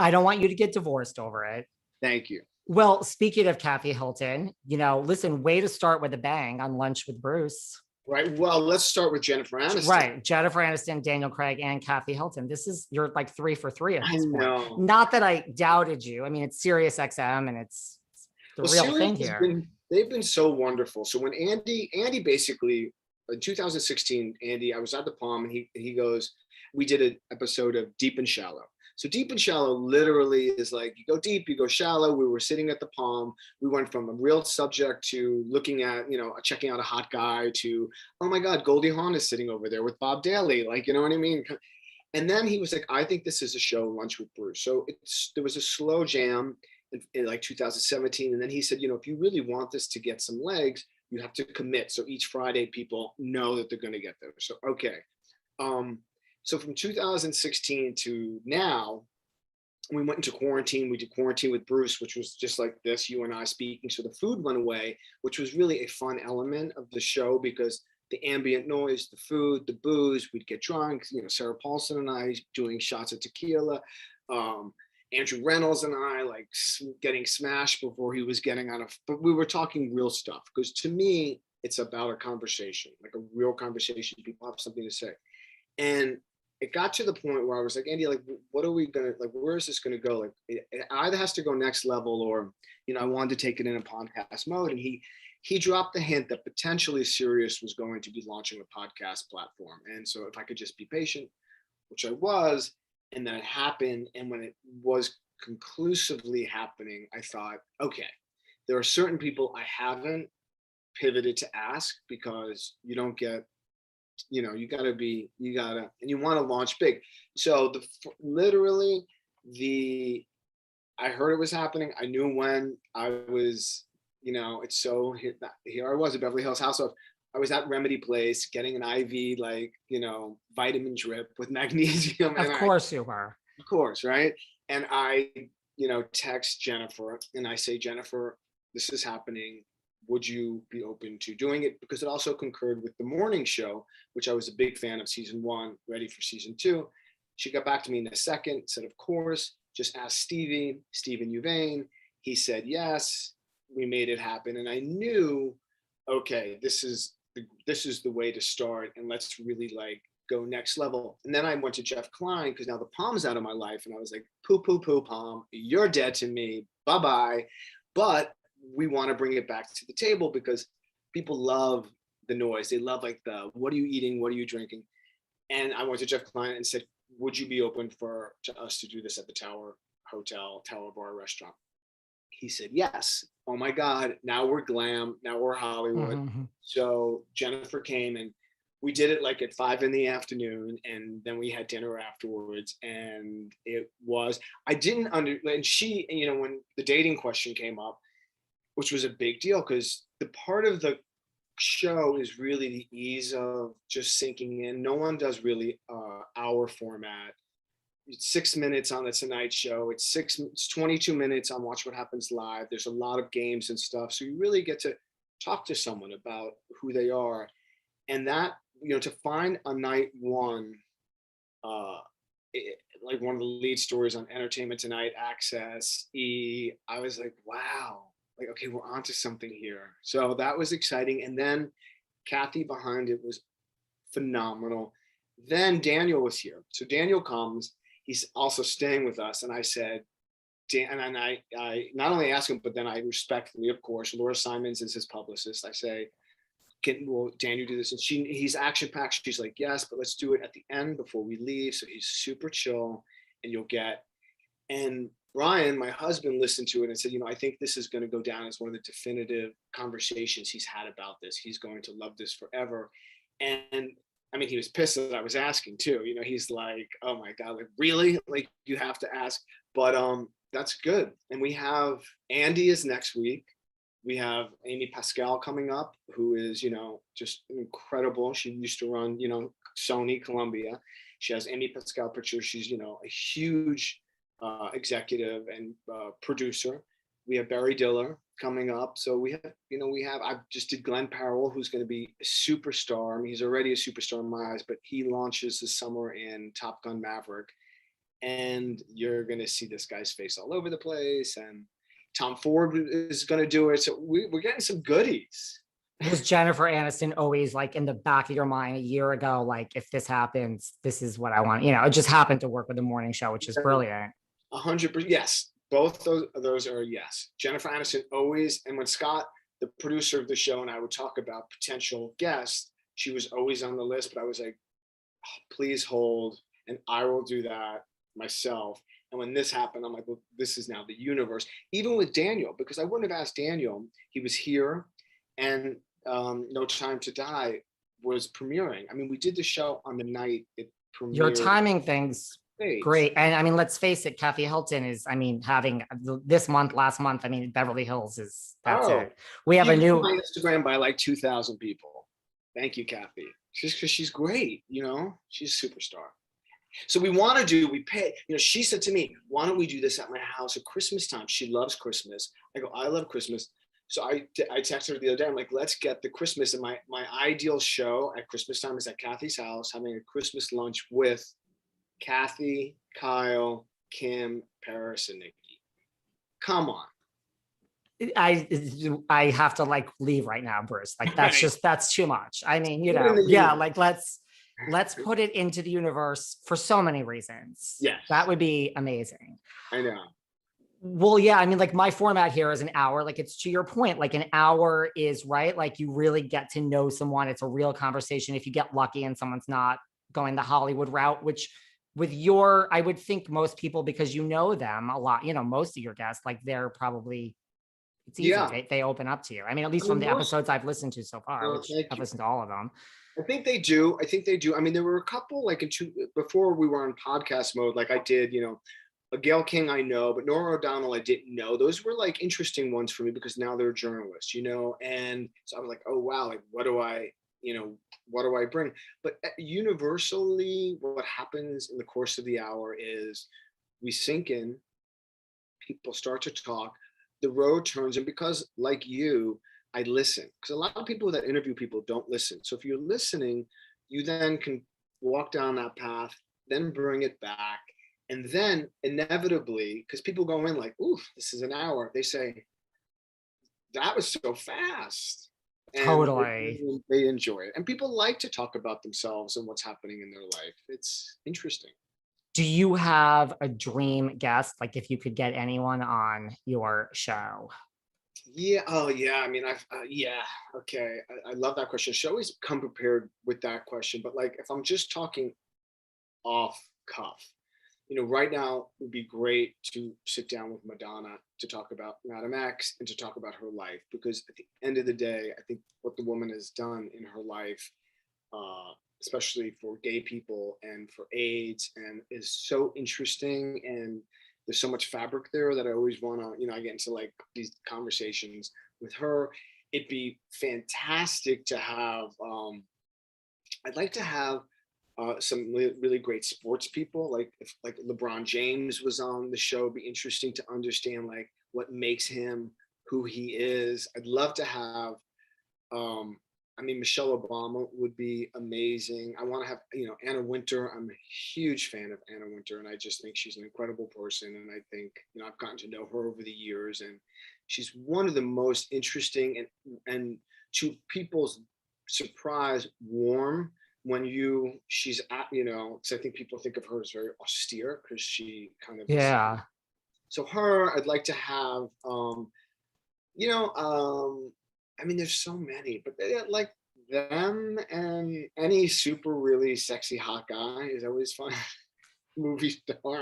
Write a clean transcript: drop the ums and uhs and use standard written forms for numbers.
I don't want you to get divorced over it. Thank you. Well, speaking of Kathy Hilton, listen, way to start with a bang on Lunch with Bruce. Right. Well, let's start with Jennifer Aniston. Right. Jennifer Aniston, Daniel Craig, and Kathy Hilton. You're like 3 for 3 at this point. know. Not that I doubted you. I mean, it's Sirius XM and it's the real Sirius thing here. They've been so wonderful. So when Andy basically in 2016, Andy, I was at the Palm and he goes, we did an episode of Deep and Shallow. So Deep and Shallow literally is like, you go deep, you go shallow. We were sitting at the Palm. We went from a real subject to looking at, checking out a hot guy to, oh my God, Goldie Hawn is sitting over there with Bob Daly. Like, you know what I mean? And then he was like, I think this is a show, Lunch with Bruce. So there was a slow jam in like 2017. And then he said, if you really want this to get some legs, you have to commit. So each Friday people know that they're going to get there. So, okay. So from 2016 to now, we went into quarantine. We did Quarantine with Bruce, which was just like this, you and I speaking. So the food went away, which was really a fun element of the show because the ambient noise, the food, the booze, we'd get drunk. Sarah Paulson and I doing shots of tequila. Andrew Reynolds and I like getting smashed before he was getting on but we were talking real stuff because to me, it's about a conversation, like a real conversation. People have something to say. And it got to the point where I was like, Andy, like, what are we going to, like, where is this going to go? Like, it either has to go next level or, I wanted to take it in a podcast mode. And he dropped the hint that potentially Sirius was going to be launching a podcast platform. And so if I could just be patient, which I was, and then it happened. And when it was conclusively happening, I thought, okay, there are certain people I haven't pivoted to ask because you don't get, you gotta, and you want to launch big. So I heard it was happening. I knew when I was, it's so here I was at Beverly Hills Housewife. I was at Remedy Place getting an IV, like, vitamin drip with magnesium. Of course you were. Of course, right? And I, text Jennifer and I say, Jennifer, this is happening. Would you be open to doing it? Because it also concurred with the morning show, which I was a big fan of season 1, ready for season 2. She got back to me in a second, said, of course, just ask Stephen Uvain. He said, yes, we made it happen. And I knew, okay, this is the way to start. And let's really like go next level. And then I went to Jeff Klein because now the Palm's out of my life. And I was like, poo, Palm, you're dead to me. Bye-bye. But we want to bring it back to the table because people love the noise. They love like what are you eating? What are you drinking? And I went to Jeff Klein and said, would you be open to us to do this at the Tower Hotel, Tower Bar Restaurant? He said, yes. Oh my God. Now we're glam. Now we're Hollywood. Mm-hmm. So Jennifer came and we did it like at 5 p.m. and then we had dinner afterwards. And it was, and she, when the dating question came up, which was a big deal because the part of the show is really the ease of just sinking in. No one does really our format. It's 6 minutes on the Tonight Show. It's 22 minutes on Watch What Happens Live. There's a lot of games and stuff. So you really get to talk to someone about who they are. And that, to find a night one, like one of the lead stories on Entertainment Tonight, Access, E, I was like, wow. Like, okay, we're onto something here. So that was exciting. And then Kathy behind it was phenomenal. Then Daniel was here. So Daniel comes, he's also staying with us. And I said, and I not only asked him, but then I respectfully, of course, Laura Simons is his publicist. I say, will Daniel do this? And he's action packed. She's like, yes, but let's do it at the end before we leave. So he's super chill and and Brian, my husband, listened to it and said, I think this is going to go down as one of the definitive conversations he's had about this. He's going to love this forever. And I mean, he was pissed that I was asking too. He's like, oh my God, like really? Like you have to ask. But that's good. And we have Andy is next week. We have Amy Pascal coming up, who is, just incredible. She used to run, Sony, Columbia. She has Amy Pascal Pictures. She's, a huge executive and producer. We have Barry Diller coming up. So we have, I just did Glenn Powell, who's going to be a superstar. I mean, he's already a superstar in my eyes, but he launches this summer in Top Gun Maverick. and you're going to see this guy's face all over the place. And Tom Ford is going to do it. So we're getting some goodies. Was Jennifer Aniston always like in the back of your mind a year ago, like if this happens, this is what I want? You know, it just happened to work with the morning show, which is brilliant. 100%. Yes. Both those are yes. Jennifer Aniston always, and when Scott, the producer of the show, and I would talk about potential guests, she was always on the list, but I was like, oh, please hold, and I will do that myself. And when this happened, I'm like, well, this is now the universe. Even with Daniel, because I wouldn't have asked Daniel. He was here, and No Time to Die was premiering. I mean, we did the show on the night it premiered. Your timing thing's great. And I mean, let's face it, Kathy Hilton is, I mean, having this month, last month, I mean, Beverly Hills is, that's it. We have a new my Instagram by like 2,000 people. Thank you, Kathy. Just because she's great, you know, she's a superstar. So we pay, you know, she said to me, why don't we do this at my house at Christmas time? She loves Christmas. I go, I love Christmas. So I texted her the other day. I'm like, let's get the Christmas. And my ideal show at Christmas time is at Kathy's house, having a Christmas lunch with Kathy, Kyle, Kim, Paris, and Nicky. Come on. I have to like leave right now, Bruce. Like that's Right. just, that's too much. I mean, you know, yeah, like let's put it into the universe for so many reasons. Yeah. That would be amazing. I know. Well, yeah, I mean, like my format here is an hour. Like it's to your point, like an hour is right. Like you really get to know someone. It's a real conversation. If you get lucky and someone's not going the Hollywood route, which with your, I would think most people, because you know them a lot, you know, most of your guests, like they're probably, it's easy. Yeah. They open up to you. I mean, at least from the episodes I've listened to so far, which I've listened to all of them. I think they do. I mean, there were a couple like before we were on podcast mode, like I did, you know, a Gail King I know, but Nora O'Donnell I didn't know. Those were like interesting ones for me because now they're journalists, you know, and so I was like, oh wow, like what do I bring? But universally, what happens in the course of the hour is we sink in, people start to talk, the road turns, and because like you, I listen, because a lot of people that interview people don't listen. So if you're listening, you then can walk down that path, then bring it back. And then inevitably, because people go in like, ooh, this is an hour. They say, that was so fast. And Totally. they enjoy it. And people like to talk about themselves and what's happening in their life. It's interesting. Do you have a dream guest? Like if you could get anyone on your show? Yeah. Oh, yeah. I mean, yeah. Okay. I love that question. She always come prepared with that question. But like, if I'm just talking off cuff, you know, right now it would be great to sit down with Madonna to talk about Madam X and to talk about her life, because at the end of the day, I think what the woman has done in her life, especially for gay people and for AIDS, and is so interesting. And there's so much fabric there that I always want to, you know, I get into like these conversations with her. It'd be fantastic to have, I'd like to have some really great sports people, like if like LeBron James was on the show, it'd be interesting to understand like what makes him who he is. I'd love to have, I mean, Michelle Obama would be amazing. I want to have, you know, Anna Wintour. I'm a huge fan of Anna Wintour, and I just think she's an incredible person. And I think, you know, I've gotten to know her over the years, and she's one of the most interesting and to people's surprise, warm when she's at, you know, because I think people think of her as very austere because she kind of Yeah. so her, I'd like to have, you know, I mean, there's so many, but like them and any super really sexy hot guy is always fun. Movie star.